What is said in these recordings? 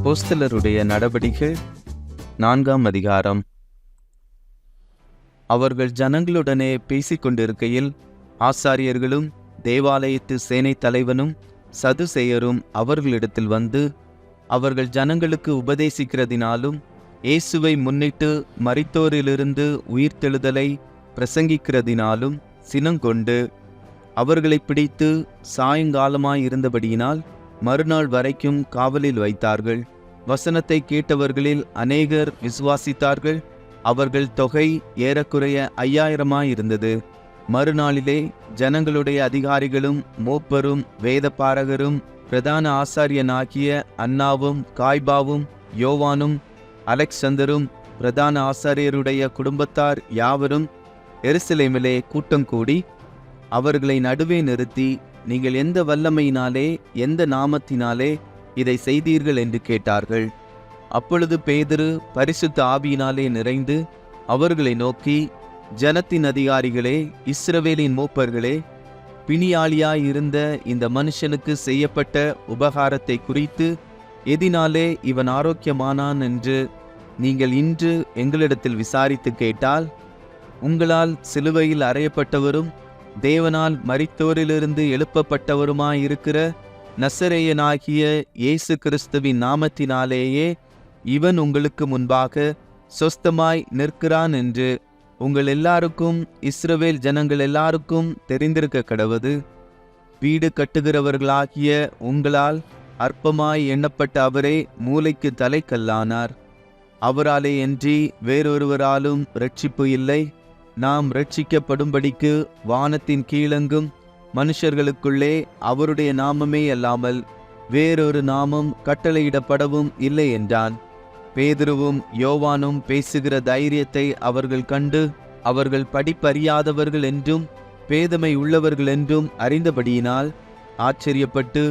அப்போஸ்தலருடைய நடபடிகள் 4ஆம் அதிகாரம். அவர்கள் ஜனங்களுடனே பேசிக் கொண்டிருக்கையில் ஆசாரியர்களும் தேவாலயத்து சேனை தலைவனும் சதுசேயரும் அவர்களிடத்தில் வந்து, அவர்கள் ஜனங்களுக்கு உபதேசிக்கிறதினாலும் இயேசுவை முன்னிட்டு மரித்தோரிலிருந்து உயிர்த்தெழுதலை பிரசங்கிக்கிறதினாலும் சினங்கொண்டு அவர்களை பிடித்து சாயங்காலமாயிருந்தபடியினால் மறுநாள் வரைக்கும் காவலில் வைத்தார்கள். வசனத்தை கேட்டவர்களில் அநேகர் விசுவாசித்தார்கள். அவர்கள் தொகை ஏறக்குறைய 5000 மறுநாளிலே ஜனங்களுடைய அதிகாரிகளும் மூப்பரும் வேதபாரகரும் பிரதான ஆசாரியனாகிய அன்னாவும் காய்பாவும் யோவானும் அலெக்சந்தரும் பிரதான ஆசாரியருடைய குடும்பத்தார் யாவரும் எருசலேமிலே கூட்டங்கூடி அவர்களை நடுவே நிறுத்தி, நீங்கள் எந்த வல்லமையினாலே எந்த நாமத்தினாலே இதை செய்தீர்கள் என்று கேட்டார்கள். அப்பொழுது பேதுரு பரிசுத்த ஆவியினாலே நிறைந்து அவர்களை நோக்கி, ஜனத்தின் அதிகாரிகளே, இஸ்ரவேலின் மூப்பர்களே, பிணியாளியாயிருந்த இந்த மனுஷனுக்கு செய்யப்பட்ட உபகாரத்தை குறித்து எதினாலே இவன் ஆரோக்கியமானான் என்று நீங்கள் இன்று எங்களிடத்தில் விசாரித்து கேட்டால், உங்களால் சிலுவையில் அறையப்பட்டவரும் தேவனால் மரித்தோரிலிருந்து எழுப்பப்பட்டவருமாயிருக்கிற நசரேயனாகிய இயேசு கிறிஸ்துவின் நாமத்தினாலேயே இவன் உங்களுக்கு முன்பாக சொஸ்தமாய் நிற்கிறான் என்று உங்கள் எல்லாருக்கும் இஸ்ரவேல் ஜனங்கள் எல்லாருக்கும் தெரிந்திருக்க கடவது. வீடு கட்டுகிறவர்களாகிய உங்களால் அற்பமாய் எண்ணப்பட்ட அவரே மூலைக்கு தலைக்கல்லானார். அவராலே அன்றி வேறொருவராலும் இரட்சிப்பு இல்லை. நாம் இரட்சிக்கப்படும்படிக்கு வானத்தின் கீழெங்கும் மனுஷர்களுக்குள்ளே அவருடைய நாமமே அல்லாமல் வேறொரு நாமம் கட்டளையிடப்படவும் இல்லை என்றான். பேதுருவும் யோவானும் பேசுகிற தைரியத்தை அவர்கள் கண்டு, அவர்கள் படிப்பறியாதவர்கள் என்றும் பேதமை உள்ளவர்கள் என்றும் அறிந்தபடியினால் ஆச்சரியப்பட்டு,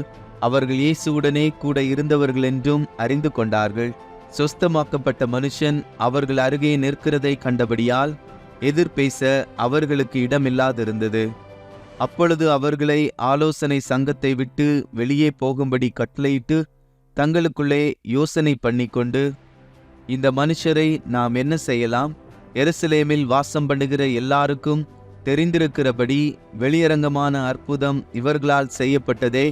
அவர்கள் இயேசுவுடனே கூட இருந்தவர்கள் என்றும் அறிந்து கொண்டார்கள். சொஸ்தமாக்கப்பட்ட மனுஷன் அவர்கள் அருகே நிற்கிறதை கண்டபடியால் எதிர்பேச அவர்களுக்கு இடமில்லாதிருந்தது. அப்பொழுது அவர்களை ஆலோசனை சங்கத்தை விட்டு வெளியே போகும்படி கட்டளையிட்டு தங்களுக்குள்ளே யோசனை பண்ணிக்கொண்டு, இந்த மனுஷரை நாம் என்ன செய்யலாம்? எருசலேமில் வாசம் பண்ணுகிற எல்லாருக்கும் தெரிந்திருக்கிறபடி வெளியரங்கமான அற்புதம் இவர்களால் செய்யப்பட்டதே,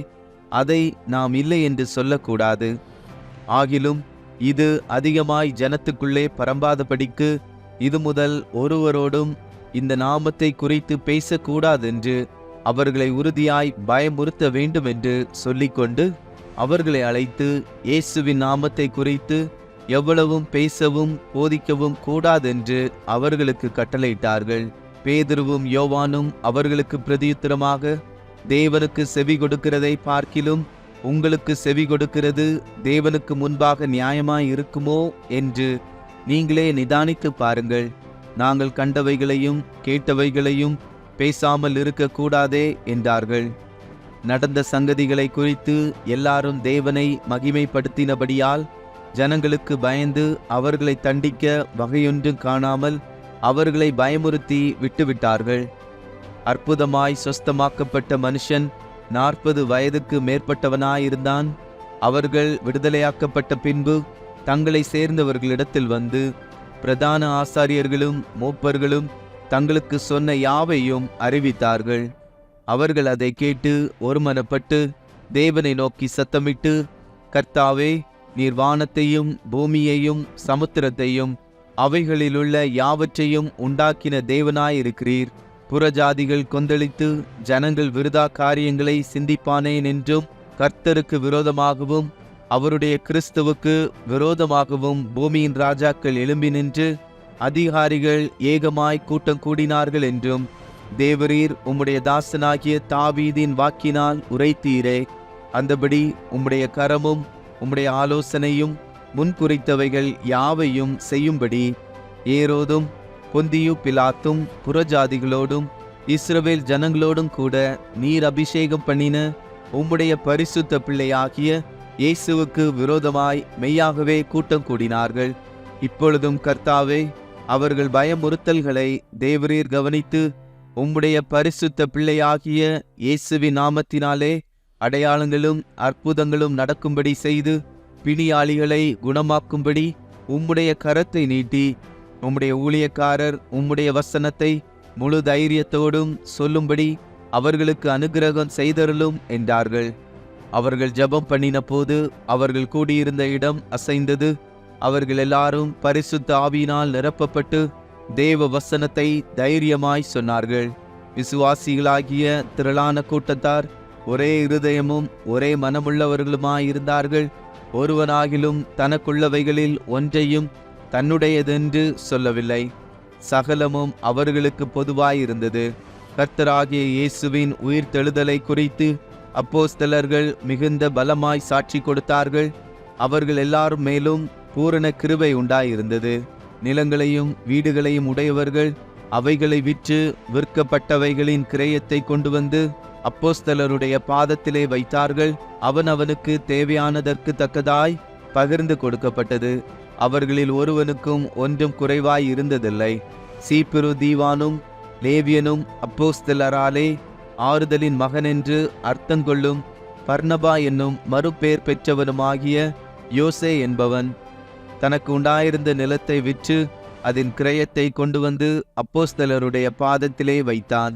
அதை நாம் இல்லை என்று சொல்லக்கூடாது. ஆகிலும் இது அதிகமாய் ஜனத்துக்குள்ளே பரம்பாதபடிக்கு இது முதல் ஒருவரோடும் இந்த நாமத்தை குறித்து பேசக்கூடாதென்று அவர்களை உறுதியாய் பயமுறுத்த வேண்டும் என்று சொல்லிக்கொண்டு அவர்களை அழைத்து இயேசுவின் நாமத்தை குறித்து எவ்வளவும் பேசவும் போதிக்கவும் கூடாதென்று அவர்களுக்கு கட்டளையிட்டார்கள். பேதுருவும் யோவானும் அவர்களுக்கு பிரதியுத்தரமாக, தேவனுக்கு செவி கொடுக்கிறதை பார்க்கிலும் உங்களுக்கு செவி கொடுக்கிறது தேவனுக்கு முன்பாக நியாயமாய் இருக்குமோ என்று நீங்களே நிதானித்து பாருங்கள். நாங்கள் கண்டவைகளையும் கேட்டவைகளையும் பேசாமல் இருக்கக்கூடாதே என்றார்கள். நடந்த சங்கதிகளை குறித்து எல்லாரும் தேவனை மகிமைப்படுத்தினபடியால் ஜனங்களுக்கு பயந்து அவர்களை தண்டிக்க வகையொன்றும் காணாமல் அவர்களை பயமுறுத்தி விட்டுவிட்டார்கள். அற்புதமாய் சொஸ்தமாக்கப்பட்ட மனுஷன் 40 வயதுக்கு மேற்பட்டவனாயிருந்தான். அவர்கள் விடுதலையாக்கப்பட்ட பின்பு தங்களை சேர்ந்தவர்களிடத்தில் வந்து பிரதான ஆசாரியர்களும் மூப்பர்களும் தங்களுக்கு சொன்ன யாவையும் அறிவித்தார்கள். அவர்கள் அதை கேட்டு ஒருமனப்பட்டு தேவனை நோக்கி சத்தமிட்டு, கர்த்தாவே, நீர் வானத்தையும் பூமியையும் சமுத்திரத்தையும் அவைகளிலுள்ள யாவற்றையும் உண்டாக்கின தேவனாயிருக்கிறீர். புறஜாதிகள் கொந்தளித்து ஜனங்கள் விருதா காரியங்களை சிந்திப்பானேன் என்றும், கர்த்தருக்கு விரோதமாகவும் அவருடைய கிறிஸ்துவுக்கு விரோதமாகவும் பூமியின் ராஜாக்கள் எழும்பி நின்று அதிகாரிகள் ஏகமாய் கூட்டம் கூடினார்கள் என்றும் தேவரீர் உம்முடைய தாசனாகிய தாவீதின் வாக்கினால் உரைத்தீரே. அந்தபடி உம்முடைய கரமும் உம்முடைய ஆலோசனையும் முன்குறித்தவைகள் யாவையும் செய்யும்படி ஏரோதும் பொந்தியு பிலாத்தும் புறஜாதிகளோடும் இஸ்ரவேல் ஜனங்களோடும் கூட நீர் அபிஷேகம் பண்ணின உம்முடைய பரிசுத்த பிள்ளையாகிய இயேசுவுக்கு விரோதமாய் மெய்யாகவே கூட்டம் கூடினார்கள். இப்பொழுதும் கர்த்தாவே, அவர்கள் பயமுறுத்தல்களை தேவரீர் கவனித்து உம்முடைய பரிசுத்த பிள்ளையாகிய இயேசுவின் நாமத்தினாலே அடையாளங்களும் அற்புதங்களும் நடக்கும்படி செய்து பிணியாளிகளை குணமாக்கும்படி உம்முடைய கரத்தை நீட்டி உம்முடைய ஊழியக்காரர் உம்முடைய வசனத்தை முழு தைரியத்தோடும் சொல்லும்படி அவர்களுக்கு அனுக்கிரகம் செய்தருளும் என்றார்கள். அவர்கள் ஜெபம் பண்ணின போது அவர்கள் கூடியிருந்த இடம் அசைந்தது. அவர்கள் எல்லாரும் பரிசுத்த ஆவியினால் நிரப்பப்பட்டு தேவ வசனத்தை தைரியமாய் சொன்னார்கள். விசுவாசிகளாகிய திரளான கூட்டத்தார் ஒரே இருதயமும் ஒரே மனமுள்ளவர்களுமாயிருந்தார்கள். ஒருவனாகிலும் தனக்குள்ளவைகளில் ஒன்றையும் தன்னுடையதென்று சொல்லவில்லை. சகலமும் அவர்களுக்கு பொதுவாயிருந்தது. கர்த்தராகிய இயேசுவின் உயிர்த்தெழுதலை குறித்து அப்போஸ்தலர்கள் மிகுந்த பலமாய் சாட்சி கொடுத்தார்கள். அவர்கள் எல்லாரும் மேலும் பூரண கிருபை உண்டாயிருந்தது. நிலங்களையும் வீடுகளையும் உடையவர்கள் அவைகளை விற்று விற்கப்பட்டவைகளின் கிரயத்தை கொண்டு வந்து அப்போஸ்தலருடைய பாதத்திலே வைத்தார்கள். அவனவனுக்கு தேவையானதற்கு தக்கதாய் பகிர்ந்து கொடுக்கப்பட்டது. அவர்களில் ஒருவனுக்கும் ஒன்றும் குறைவாய் இருந்ததில்லை. சீப்புரு தீவானும் லேவியனும் அப்போஸ்தலராலே ஆறுதலின் மகனென்று அர்த்தங்கொள்ளும் பர்னபா என்னும் மறுபேர் பெற்றவனுமாகிய யோசே என்பவன் தனக்கு உண்டாயிருந்த நிலத்தை விற்று அதன் கிரயத்தை கொண்டு வந்து அப்போஸ்தலருடைய பாதத்திலே வைத்தான்.